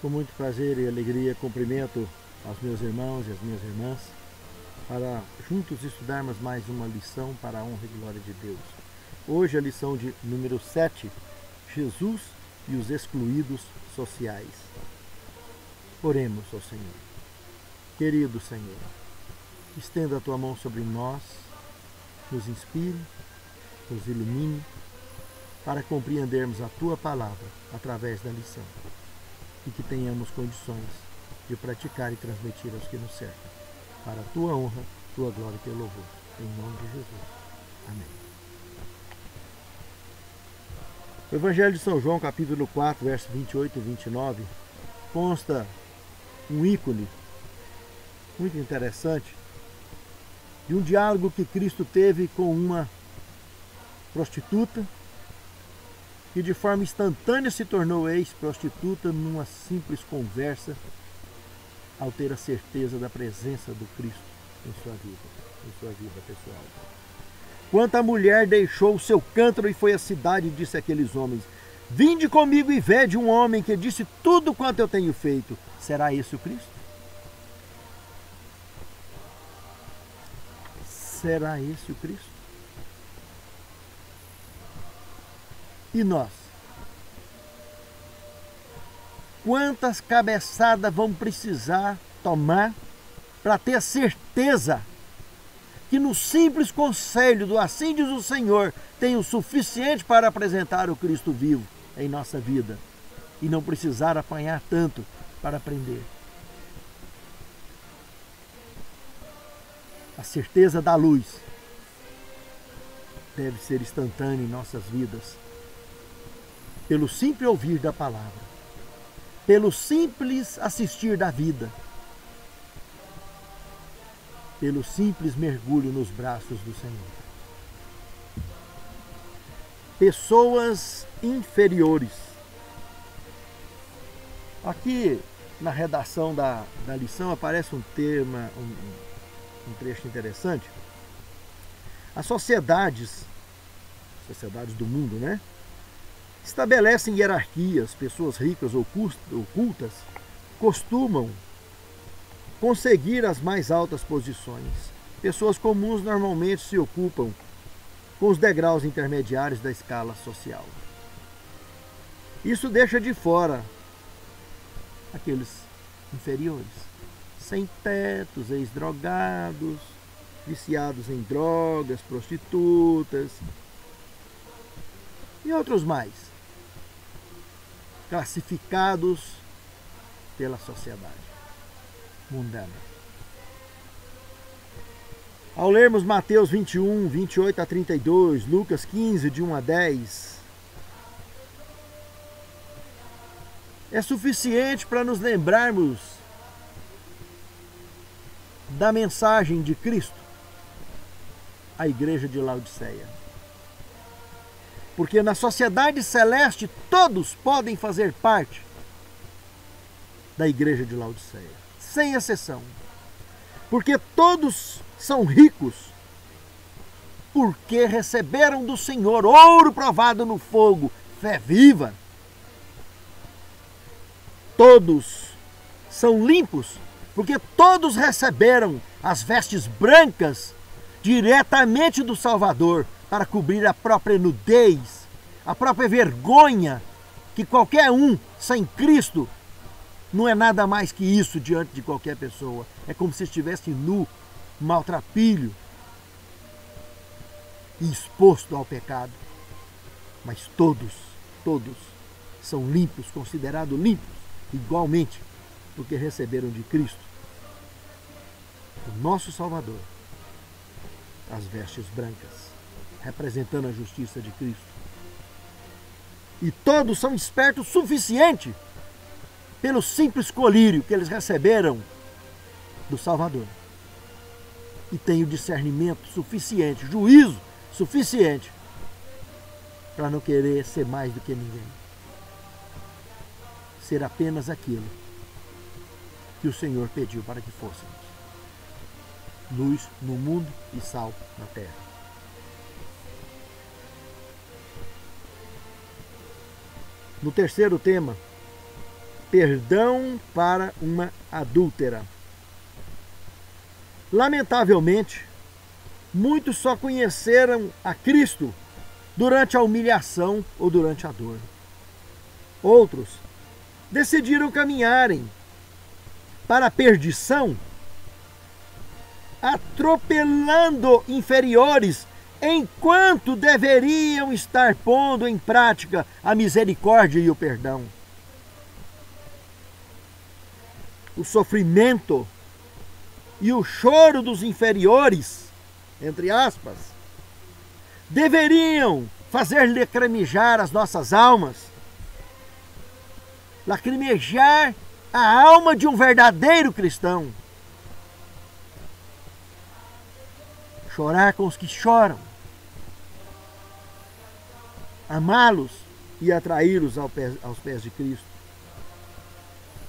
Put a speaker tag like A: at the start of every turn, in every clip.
A: Com muito prazer e alegria cumprimento aos meus irmãos e as minhas irmãs para juntos estudarmos mais uma lição para a honra e glória de Deus. Hoje a lição de número 7, Jesus e os excluídos sociais. Oremos ao Senhor. Querido Senhor, estenda a tua mão sobre nós, nos inspire, nos ilumine, para compreendermos a tua palavra através da lição e que tenhamos condições de praticar e transmitir aos que nos cercam, para a tua honra, tua glória e teu louvor. Em nome de Jesus. Amém. O Evangelho de São João, capítulo 4, versos 28 e 29, consta um ícone muito interessante de um diálogo que Cristo teve com uma prostituta que de forma instantânea se tornou ex-prostituta numa simples conversa ao ter a certeza da presença do Cristo em sua vida pessoal. Quando a mulher deixou o seu cântaro e foi à cidade e disse àqueles homens: vinde comigo e vede um homem que disse tudo quanto eu tenho feito. Será esse o Cristo? Será esse o Cristo? E nós? Quantas cabeçadas vamos precisar tomar para ter a certeza que no simples conselho do assim diz o Senhor tem o suficiente para apresentar o Cristo vivo em nossa vida e não precisar apanhar tanto para aprender? A certeza da luz deve ser instantânea em nossas vidas, pelo simples ouvir da palavra, pelo simples assistir da vida, pelo simples mergulho nos braços do Senhor. Pessoas inferiores. Aqui na redação da lição aparece um termo, um trecho interessante. As sociedades do mundo, né? Estabelecem hierarquias. Pessoas ricas ou cultas costumam conseguir as mais altas posições. Pessoas comuns normalmente se ocupam com os degraus intermediários da escala social. Isso deixa de fora aqueles inferiores, sem tetos, ex-drogados, viciados em drogas, prostitutas e outros mais, classificados pela sociedade mundana. Ao lermos Mateus 21, 28 a 32, Lucas 15, de 1 a 10, é suficiente para nos lembrarmos da mensagem de Cristo à igreja de Laodiceia. Porque na sociedade celeste todos podem fazer parte da igreja de Laodiceia, sem exceção. Porque todos são ricos, porque receberam do Senhor ouro provado no fogo, fé viva. Todos são limpos, porque todos receberam as vestes brancas diretamente do Salvador, para cobrir a própria nudez, a própria vergonha, que qualquer um sem Cristo não é nada mais que isso diante de qualquer pessoa. É como se estivesse nu, maltrapilho e exposto ao pecado. Mas todos são limpos, considerados limpos, igualmente, porque receberam de Cristo, o nosso Salvador, as vestes brancas, representando a justiça de Cristo. E todos são espertos o suficiente pelo simples colírio que eles receberam do Salvador. E têm o discernimento suficiente, juízo suficiente, para não querer ser mais do que ninguém. Ser apenas aquilo que o Senhor pediu para que fôssemos: luz no mundo e sal na terra. No terceiro tema, perdão para uma adúltera. Lamentavelmente, muitos só conheceram a Cristo durante a humilhação ou durante a dor. Outros decidiram caminharem para a perdição, atropelando inferiores, enquanto deveriam estar pondo em prática a misericórdia e o perdão. O sofrimento e o choro dos inferiores, entre aspas, deveriam fazer lacrimejar as nossas almas, lacrimejar a alma de um verdadeiro cristão, chorar com os que choram, amá-los e atraí-los aos pés de Cristo.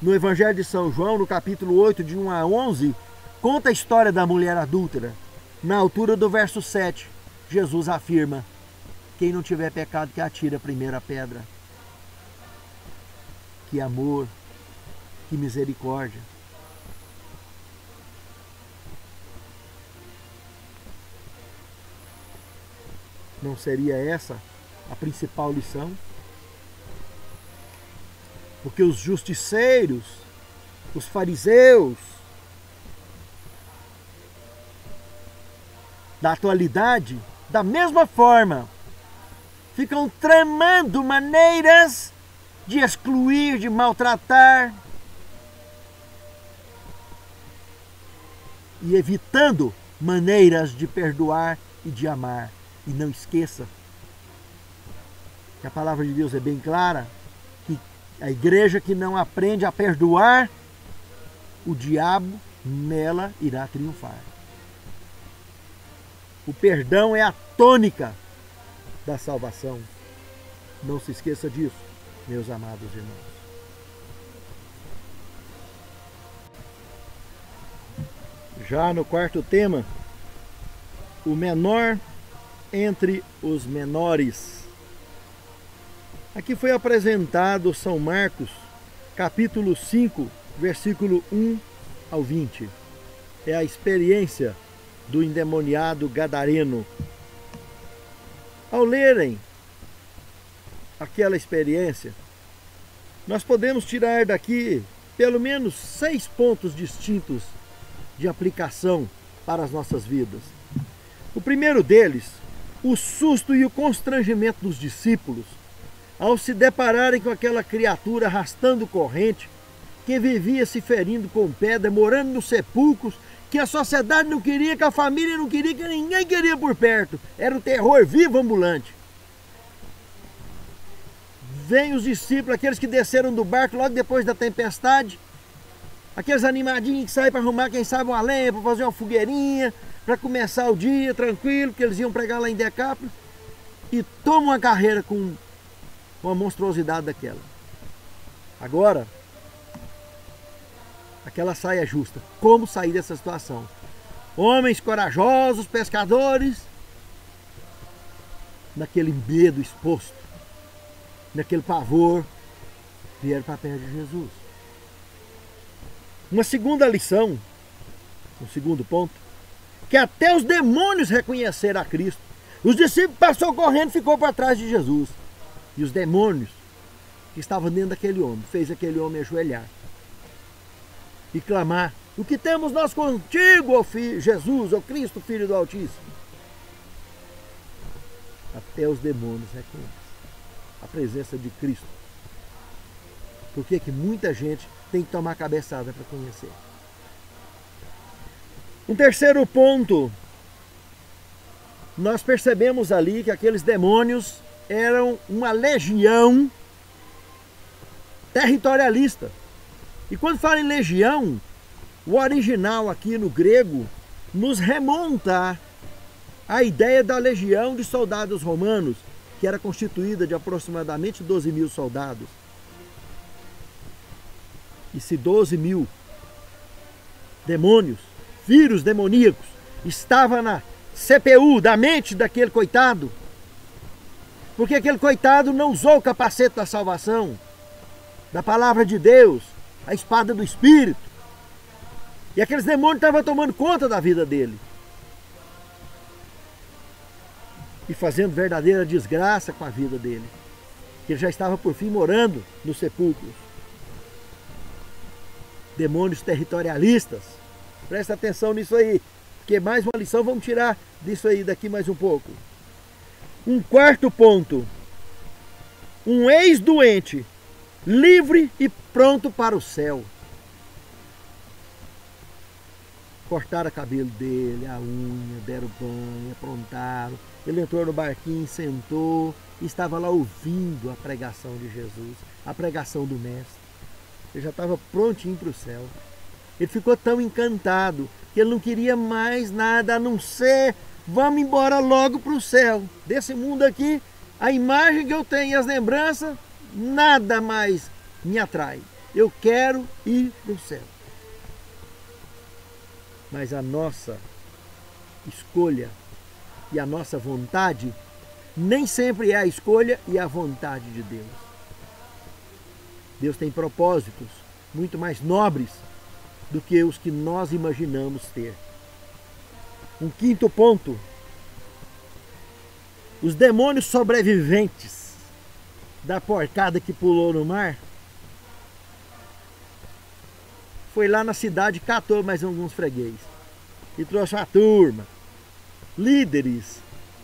A: No Evangelho de São João, no capítulo 8, de 1 a 11, conta a história da mulher adúltera. Na altura do verso 7, Jesus afirma: quem não tiver pecado que atire a primeira pedra. Que amor, que misericórdia. Não seria essa a principal lição? Porque os justiceiros, os fariseus da atualidade, da mesma forma, ficam tramando maneiras de excluir, de maltratar e evitando maneiras de perdoar e de amar. E não esqueça que a palavra de Deus é bem clara, que a igreja que não aprende a perdoar, o diabo nela irá triunfar. O perdão é a tônica da salvação. Não se esqueça disso, meus amados irmãos. Já no quarto tema, o menor entre os menores. Aqui foi apresentado São Marcos, capítulo 5, versículo 1 ao 20. É a experiência do endemoniado gadareno. Ao lerem aquela experiência, nós podemos tirar daqui pelo menos 6 pontos distintos de aplicação para as nossas vidas. O primeiro deles, o susto e o constrangimento dos discípulos ao se depararem com aquela criatura arrastando corrente, que vivia se ferindo com pedra, morando nos sepulcros, que a sociedade não queria, que a família não queria, que ninguém queria por perto. Era o terror vivo ambulante. Vêm os discípulos, aqueles que desceram do barco logo depois da tempestade, aqueles animadinhos que saem para arrumar, quem sabe, uma lenha, para fazer uma fogueirinha, para começar o dia tranquilo, porque eles iam pregar lá em Decápolis, e tomam uma carreira com uma monstruosidade daquela. Agora, aquela saia justa. Como sair dessa situação? Homens corajosos, pescadores, naquele medo exposto, naquele pavor, vieram para perto de Jesus. Uma segunda lição, um segundo ponto, que até os demônios reconheceram a Cristo. Os discípulos passaram correndo e ficou para trás de Jesus. E os demônios que estavam dentro daquele homem, fez aquele homem ajoelhar e clamar: o que temos nós contigo, ó filho, Jesus, ó Cristo, Filho do Altíssimo? Até os demônios reconhecem a presença de Cristo. Por que muita gente tem que tomar cabeçada para conhecer? Um terceiro ponto, nós percebemos ali que aqueles demônios eram uma legião territorialista. E quando fala em legião, o original aqui no grego nos remonta à ideia da legião de soldados romanos, que era constituída de aproximadamente 12 mil soldados. E se 12 mil demônios, vírus demoníacos, estavam na CPU da mente daquele coitado, porque aquele coitado não usou o capacete da salvação, da palavra de Deus, a espada do Espírito. E aqueles demônios estavam tomando conta da vida dele. E fazendo verdadeira desgraça com a vida dele. Que ele já estava por fim morando nos sepulcros. Demônios territorialistas. Presta atenção nisso aí. Porque mais uma lição vamos tirar disso aí daqui mais um pouco. Um quarto ponto. Um ex-doente, livre e pronto para o céu. Cortaram o cabelo dele, a unha, deram banho, aprontaram. Ele entrou no barquinho, sentou e estava lá ouvindo a pregação de Jesus, a pregação do Mestre. Ele já estava prontinho para o céu. Ele ficou tão encantado que ele não queria mais nada a não ser: vamos embora logo para o céu. Desse mundo aqui, a imagem que eu tenho e as lembranças, nada mais me atrai. Eu quero ir para o céu. Mas a nossa escolha e a nossa vontade nem sempre é a escolha e a vontade de Deus. Deus tem propósitos muito mais nobres do que os que nós imaginamos ter. Um quinto ponto. Os demônios sobreviventes da porcada que pulou no mar, foi lá na cidade, catou mais alguns freguês e trouxe uma turma, líderes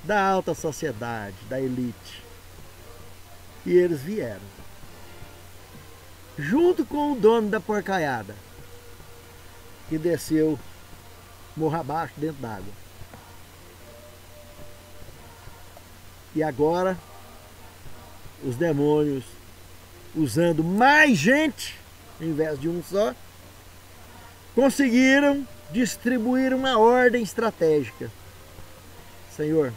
A: da alta sociedade, da elite. E eles vieram, junto com o dono da porcaiada, que desceu morro abaixo dentro d'água. E agora, os demônios, usando mais gente, em vez de um só, conseguiram distribuir uma ordem estratégica. Senhor,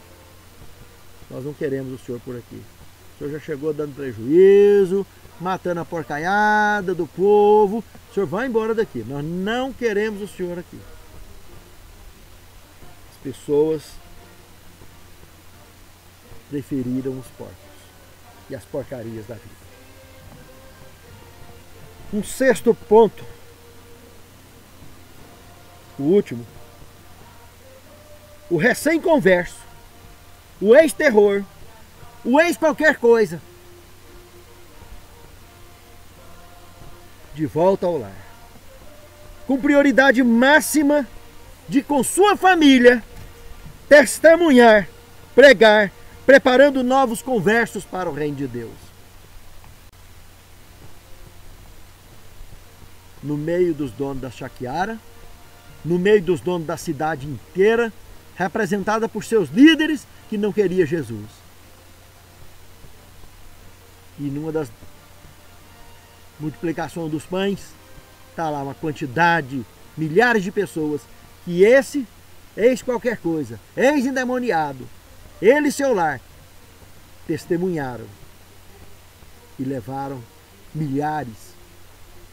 A: nós não queremos o Senhor por aqui. O Senhor já chegou dando prejuízo, matando a porcaiada do povo. O Senhor vai embora daqui. Nós não queremos o Senhor aqui. As pessoas preferiram os porcos e as porcarias da vida. Um sexto ponto, o último, o recém-converso, o ex-terror, o ex-qualquer coisa, de volta ao lar, com prioridade máxima de, com sua família, testemunhar, pregar, preparando novos conversos para o reino de Deus. No meio dos donos da chaquiara, no meio dos donos da cidade inteira, representada por seus líderes que não queriam Jesus. E numa das multiplicações dos pães, está lá uma quantidade, milhares de pessoas, que esse, ex qualquer coisa, ex endemoniado, ele e seu lar, testemunharam e levaram milhares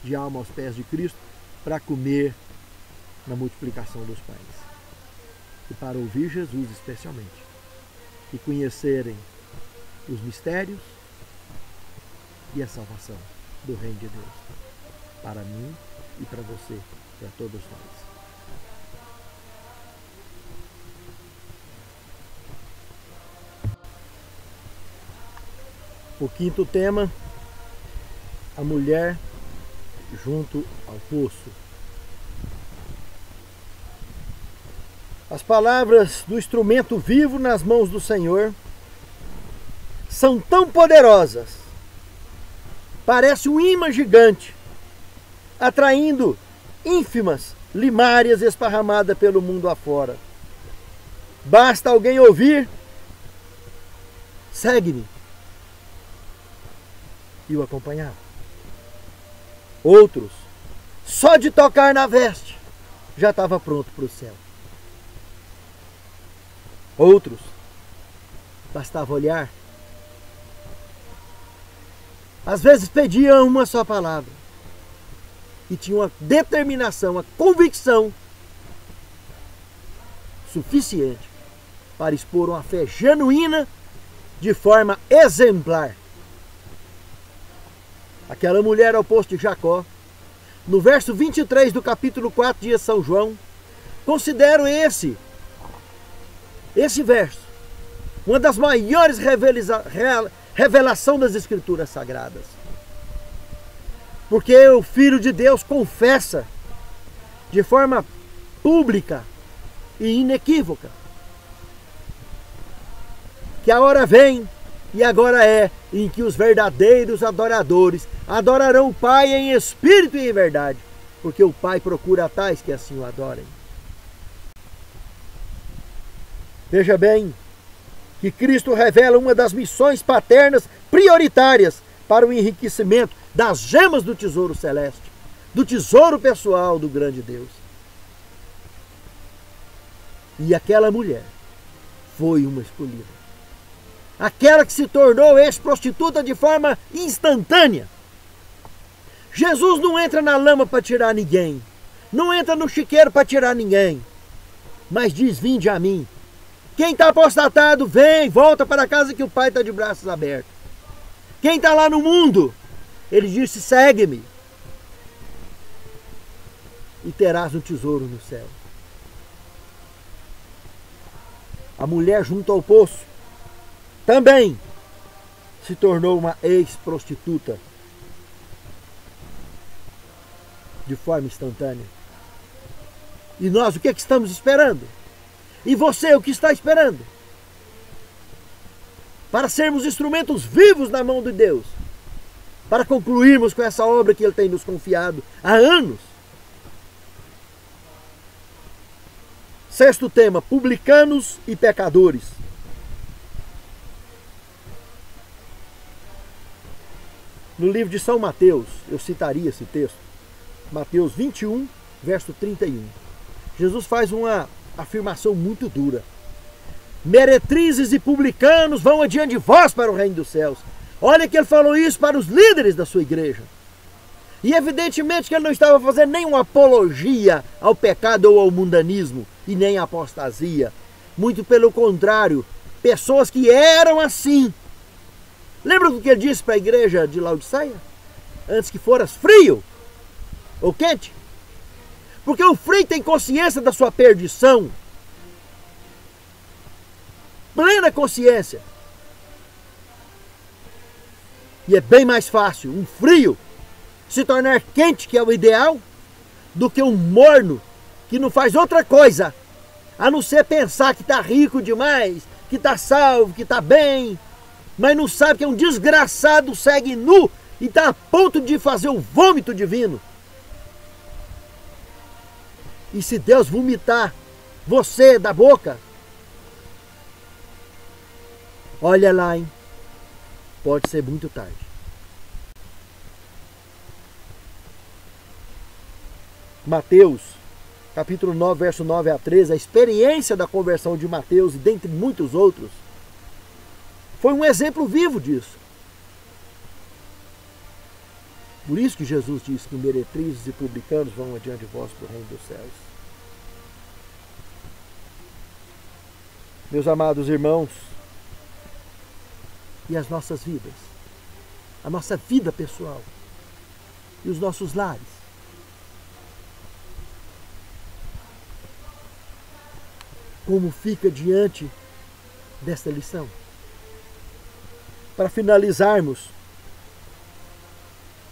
A: de almas aos pés de Cristo para comer na multiplicação dos pães. E para ouvir Jesus especialmente. E conhecerem os mistérios e a salvação do reino de Deus. Para mim e para você, para todos nós. O quinto tema, a mulher junto ao poço. As palavras do instrumento vivo nas mãos do Senhor são tão poderosas, parece um imã gigante, atraindo ínfimas limárias esparramadas pelo mundo afora. Basta alguém ouvir, segue-me, e o acompanhar. Outros, só de tocar na veste, já estava pronto para o céu. Outros, bastava olhar. Às vezes pediam uma só palavra. E tinham uma determinação, uma convicção suficiente para expor uma fé genuína de forma exemplar. aquela mulher ao poço de Jacó. No verso 23 do capítulo 4 de São João, considero esse verso uma das maiores revelações das Escrituras Sagradas. Porque o Filho de Deus confessa de forma pública e inequívoca que a hora vem e agora é em que os verdadeiros adoradores adorarão o Pai em espírito e em verdade, porque o Pai procura tais que assim o adorem. Veja bem que Cristo revela uma das missões paternas prioritárias para o enriquecimento das gemas do tesouro celeste, do tesouro pessoal do grande Deus. E aquela mulher foi uma escolhida. Aquela que se tornou ex-prostituta de forma instantânea. Jesus não entra na lama para tirar ninguém. Não entra no chiqueiro para tirar ninguém. Mas diz, vinde a mim. Quem está apostatado, vem, volta para casa que o Pai está de braços abertos. Quem está lá no mundo, ele disse, segue-me. E terás um tesouro no céu. A mulher junto ao poço também se tornou uma ex-prostituta de forma instantânea. E nós o que estamos esperando? E você o que está esperando? Para sermos instrumentos vivos na mão de Deus. Para concluirmos com essa obra que Ele tem nos confiado há anos. Sexto tema, publicanos e pecadores. No livro de São Mateus, eu citaria esse texto, Mateus 21, verso 31. Jesus faz uma afirmação muito dura. Meretrizes e publicanos vão adiante de vós para o reino dos céus. Olha que ele falou isso para os líderes da sua igreja. E evidentemente que ele não estava fazendo nenhuma apologia ao pecado ou ao mundanismo, e nem à apostasia. Muito pelo contrário, pessoas que eram assim. Lembra do que ele disse para a igreja de Laodiceia? Antes que foras frio ou quente? Porque o frio tem consciência da sua perdição. Plena consciência. E é bem mais fácil um frio se tornar quente, que é o ideal, do que um morno que não faz outra coisa a não ser pensar que está rico demais, que está salvo, que está bem, mas não sabe que é um desgraçado, segue nu e está a ponto de fazer o vômito divino. E se Deus vomitar você da boca, olha lá, hein? Pode ser muito tarde. Mateus, capítulo 9, verso 9 a 13, a experiência da conversão de Mateus, e dentre muitos outros, foi um exemplo vivo disso. Por isso que Jesus disse que meretrizes e publicanos vão adiante de vós para o reino dos céus. Meus amados irmãos, e as nossas vidas, a nossa vida pessoal e os nossos lares. Como fica diante desta lição? Para finalizarmos,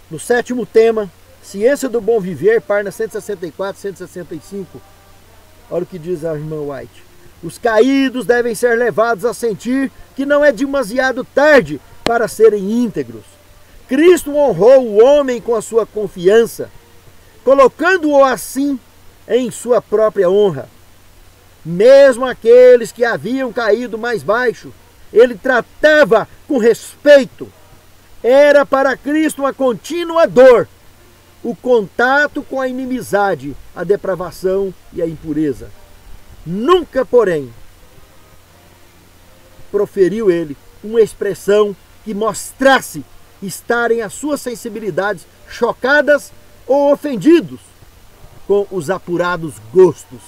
A: no sétimo tema, Ciência do Bom Viver, página 164, 165, olha o que diz a irmã White. Os caídos devem ser levados a sentir que não é demasiado tarde para serem íntegros. Cristo honrou o homem com a sua confiança, colocando-o assim em sua própria honra. Mesmo aqueles que haviam caído mais baixo, ele tratava com respeito. Era para Cristo uma contínua dor, o contato com a inimizade, a depravação e a impureza. Nunca, porém, proferiu ele uma expressão que mostrasse estarem as suas sensibilidades chocadas ou ofendidos com os apurados gostos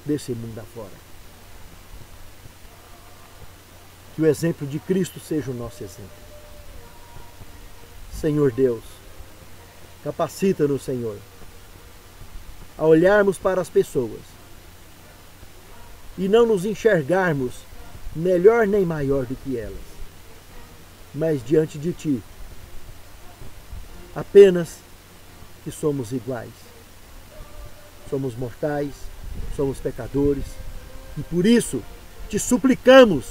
A: desse mundo afora. Que o exemplo de Cristo seja o nosso exemplo. Senhor Deus, Capacita-nos, Senhor, a olharmos para as pessoas e não nos enxergarmos melhor nem maior do que elas, mas diante de Ti, apenas que somos iguais. Somos mortais, somos pecadores, e por isso Te suplicamos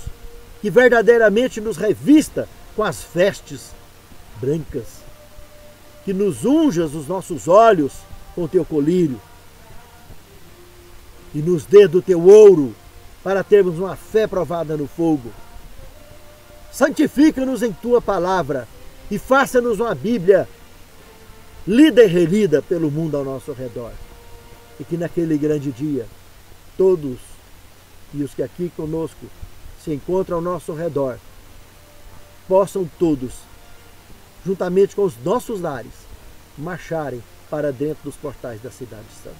A: que verdadeiramente nos revista com as vestes brancas, que nos unjas os nossos olhos com Teu colírio, e nos dê do Teu ouro para termos uma fé provada no fogo. Santifica-nos em Tua palavra e faça-nos uma Bíblia lida e relida pelo mundo ao nosso redor. E que naquele grande dia, todos e os que aqui conosco se encontram ao nosso redor, possam todos, juntamente com os nossos lares, marcharem para dentro dos portais da Cidade Santa.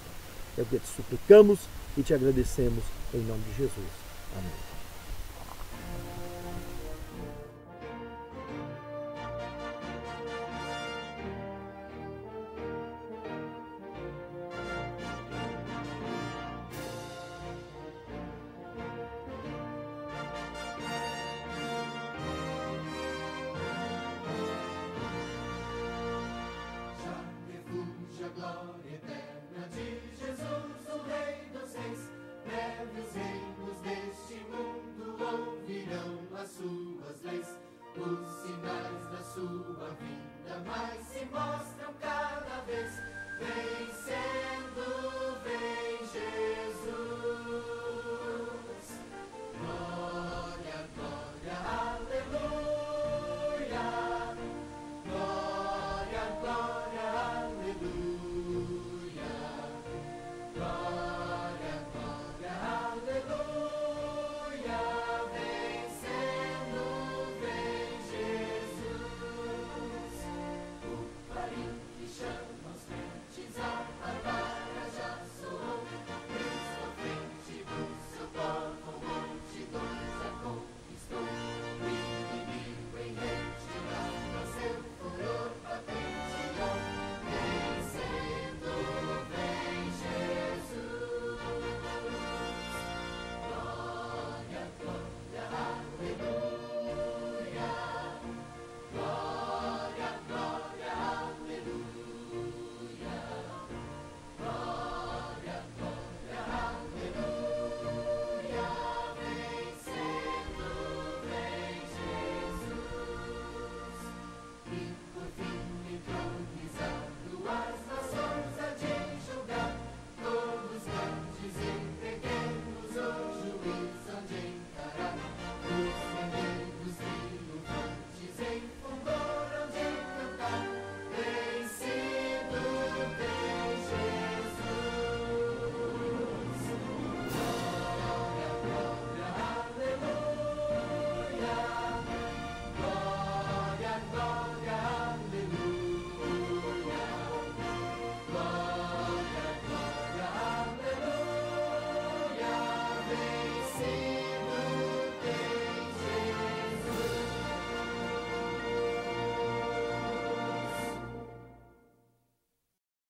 A: É o que te suplicamos e te agradecemos em nome de Jesus. Amém.